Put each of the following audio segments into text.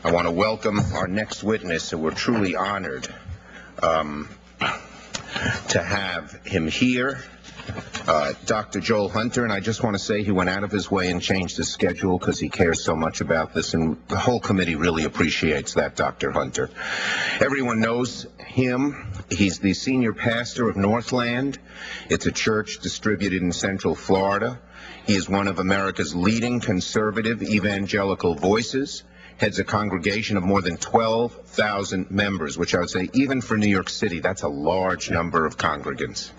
I want to welcome our next witness, and we're truly honored to have him here, Dr. Joel Hunter. And I just want to say he went out of his way and changed his schedule because he cares so much about this, and the whole committee really appreciates that, Dr. Hunter. Everyone knows him. He's the senior pastor of Northland. It's a church distributed in Central Florida. He is one of America's leading conservative evangelical voices, heads a congregation of more than 12,000 members, which I would say, even for New York City, that's a large number of congregants.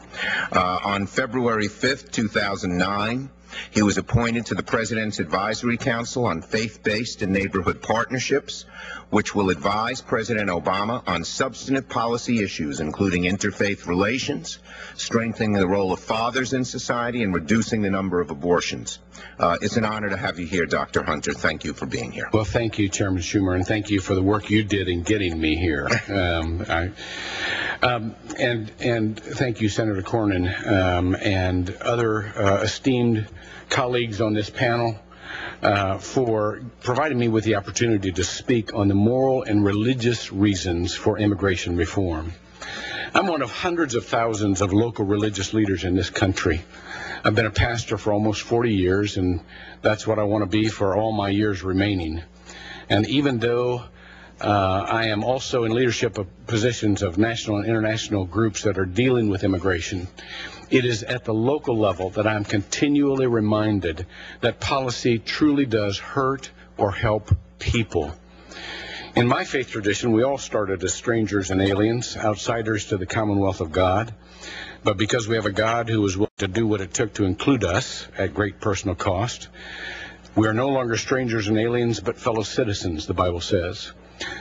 On February 5th, 2009, he was appointed to the President's Advisory Council on Faith-Based and Neighborhood Partnerships, which will advise President Obama on substantive policy issues, including interfaith relations, strengthening the role of fathers in society, and reducing the number of abortions. It's an honor to have you here, Dr. Hunter. Thank you for being here. Well, thank you, Chairman Schumer, and thank you for the work you did in getting me here. And thank you, Senator Cornyn, and other esteemed colleagues on this panel for providing me with the opportunity to speak on the moral and religious reasons for immigration reform. I'm one of hundreds of thousands of local religious leaders in this country. I've been a pastor for almost 40 years, and that's what I want to be for all my years remaining. And even though I am also in leadership of positions of national and international groups that are dealing with immigration, it is at the local level that I'm continually reminded that policy truly does hurt or help people. In my faith tradition, we all started as strangers and aliens, outsiders to the Commonwealth of God. But because we have a God who was willing to do what it took to include us at great personal cost, we are no longer strangers and aliens, but fellow citizens, the Bible says.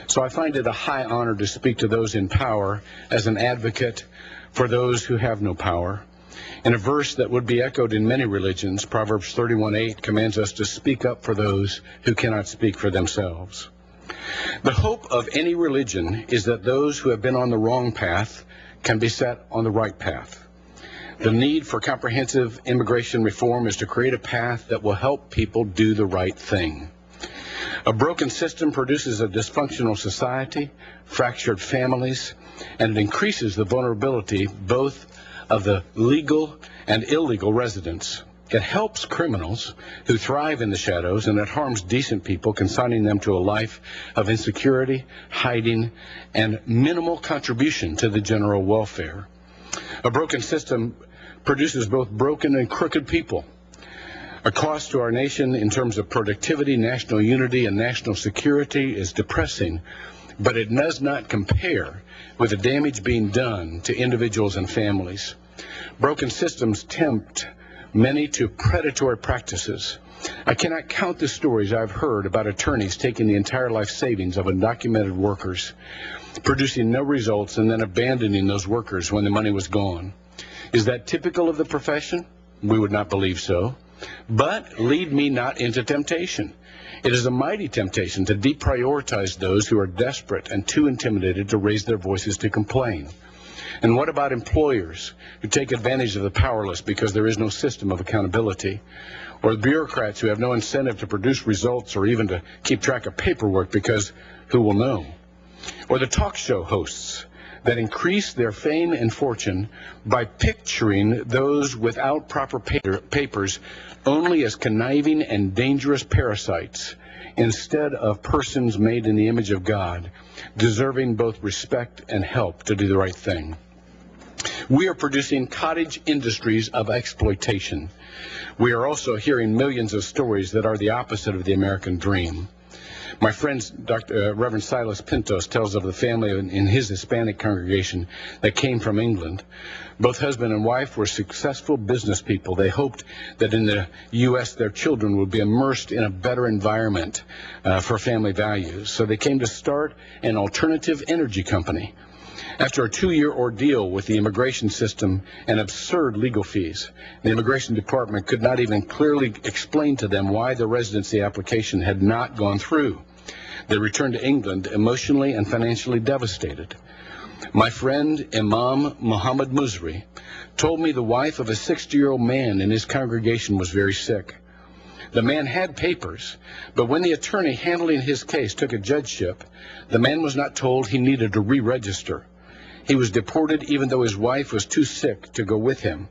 So I find it a high honor to speak to those in power as an advocate for those who have no power. In a verse that would be echoed in many religions, Proverbs 31:8 commands us to speak up for those who cannot speak for themselves. The hope of any religion is that those who have been on the wrong path can be set on the right path. The need for comprehensive immigration reform is to create a path that will help people do the right thing. A broken system produces a dysfunctional society, fractured families, and it increases the vulnerability both of the legal and illegal residents. It helps criminals who thrive in the shadows, and it harms decent people, consigning them to a life of insecurity, hiding, and minimal contribution to the general welfare. A broken system produces both broken and crooked people. A cost to our nation in terms of productivity, national unity, and national security is depressing, but it does not compare with the damage being done to individuals and families. Broken systems tempt many to predatory practices. I cannot count the stories I've heard about attorneys taking the entire life savings of undocumented workers, producing no results, and then abandoning those workers when the money was gone. Is that typical of the profession? We would not believe so. But lead me not into temptation. It is a mighty temptation to deprioritize those who are desperate and too intimidated to raise their voices to complain. And what about employers who take advantage of the powerless because there is no system of accountability? Or the bureaucrats who have no incentive to produce results or even to keep track of paperwork because who will know? Or the talk show hosts that increase their fame and fortune by picturing those without proper papers only as conniving and dangerous parasites instead of persons made in the image of God, deserving both respect and help to do the right thing. We are producing cottage industries of exploitation. We are also hearing millions of stories that are the opposite of the American dream. My friend, Reverend Silas Pintos, tells of the family in his Hispanic congregation that came from England. Both husband and wife were successful business people. They hoped that in the U.S. their children would be immersed in a better environment for family values. So they came to start an alternative energy company. After a 2-year ordeal with the immigration system and absurd legal fees, the immigration department could not even clearly explain to them why the residency application had not gone through. They returned to England emotionally and financially devastated. My friend Imam Muhammad Musri told me the wife of a 60-year-old man in his congregation was very sick. The man had papers, but when the attorney handling his case took a judgeship, the man was not told he needed to re-register. He was deported even though his wife was too sick to go with him.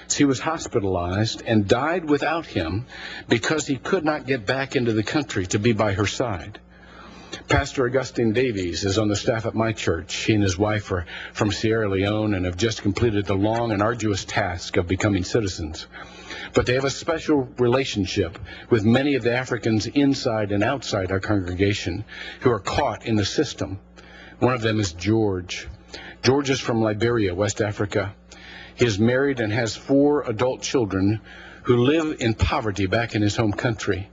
She was hospitalized and died without him because he could not get back into the country to be by her side. Pastor Augustine Davies is on the staff at my church. He and his wife are from Sierra Leone and have just completed the long and arduous task of becoming citizens. But they have a special relationship with many of the Africans inside and outside our congregation who are caught in the system. One of them is George. George is from Liberia, West Africa. He is married and has 4 adult children who live in poverty back in his home country.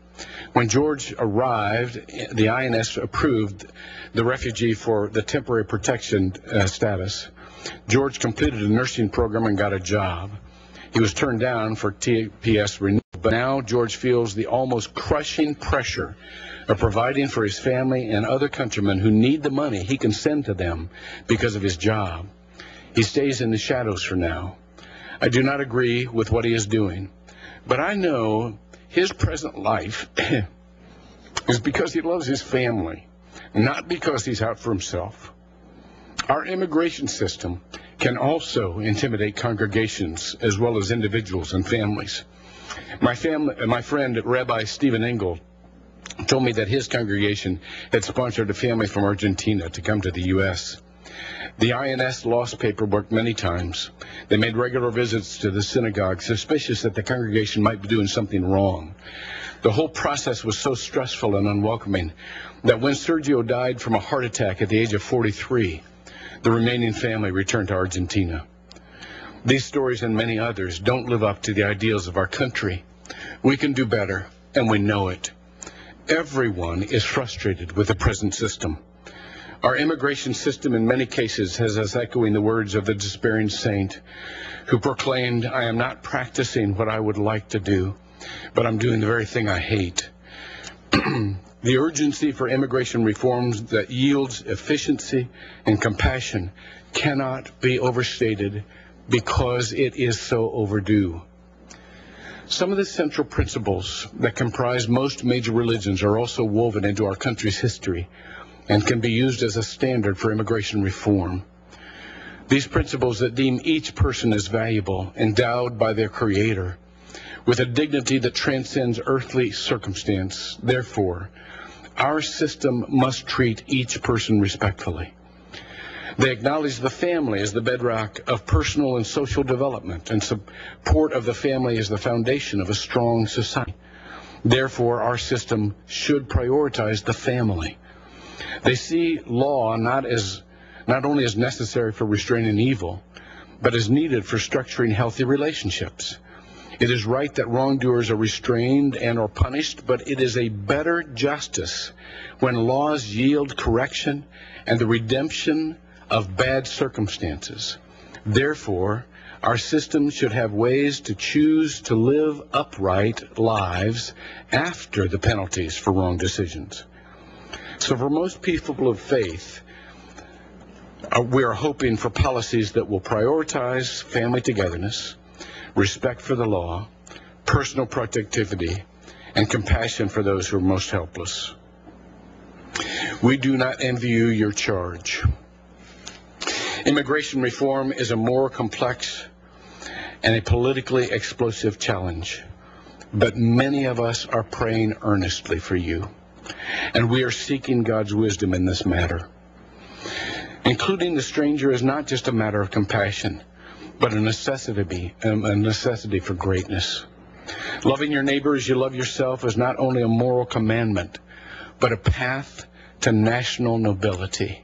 When George arrived, the INS approved the refugee for the temporary protection status. George completed a nursing program and got a job. He was turned down for TPS renewal, but now George feels the almost crushing pressure of providing for his family and other countrymen who need the money he can send to them because of his job. He stays in the shadows for now. I do not agree with what he is doing, but I know his present life is because he loves his family, not because he's out for himself. Our immigration system can also intimidate congregations as well as individuals and families. My friend Rabbi Stephen Engel told me that his congregation had sponsored a family from Argentina to come to the U.S. The INS lost paperwork many times. They made regular visits to the synagogue, suspicious that the congregation might be doing something wrong. The whole process was so stressful and unwelcoming that when Sergio died from a heart attack at the age of 43, the remaining family returned to Argentina. These stories and many others don't live up to the ideals of our country. We can do better, and we know it. Everyone is frustrated with the present system. Our immigration system in many cases has us echoing the words of the despairing saint who proclaimed, "I am not practicing what I would like to do, but I'm doing the very thing I hate." The urgency for immigration reforms that yields efficiency and compassion cannot be overstated because it is so overdue. Some of the central principles that comprise most major religions are also woven into our country's history and can be used as a standard for immigration reform. These principles that deem each person as valuable, endowed by their Creator, with a dignity that transcends earthly circumstance. Therefore, our system must treat each person respectfully. They acknowledge the family as the bedrock of personal and social development, and support of the family as the foundation of a strong society. Therefore, our system should prioritize the family. They see law not only as necessary for restraining evil, but as needed for structuring healthy relationships. It is right that wrongdoers are restrained and are punished, but it is a better justice when laws yield correction and the redemption of bad circumstances. Therefore, our system should have ways to choose to live upright lives after the penalties for wrong decisions. So for most people of faith, we are hoping for policies that will prioritize family togetherness, respect for the law, personal productivity, and compassion for those who are most helpless. We do not envy you your charge. Immigration reform is a more complex and a politically explosive challenge, but many of us are praying earnestly for you, and we are seeking God's wisdom in this matter. Including the stranger is not just a matter of compassion, but a necessity for greatness. Loving your neighbor as you love yourself is not only a moral commandment, but a path to national nobility.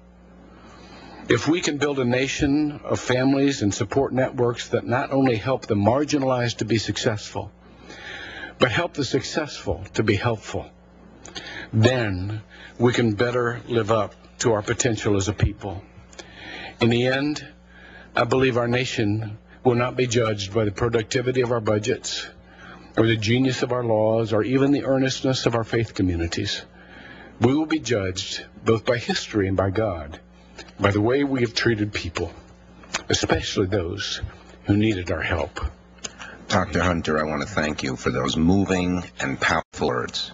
If we can build a nation of families and support networks that not only help the marginalized to be successful, but help the successful to be helpful, then we can better live up to our potential as a people. In the end, I believe our nation will not be judged by the productivity of our budgets, or the genius of our laws, or even the earnestness of our faith communities. We will be judged both by history and by God, by the way we have treated people, especially those who needed our help. Dr. Hunter, I want to thank you for those moving and powerful beautiful words.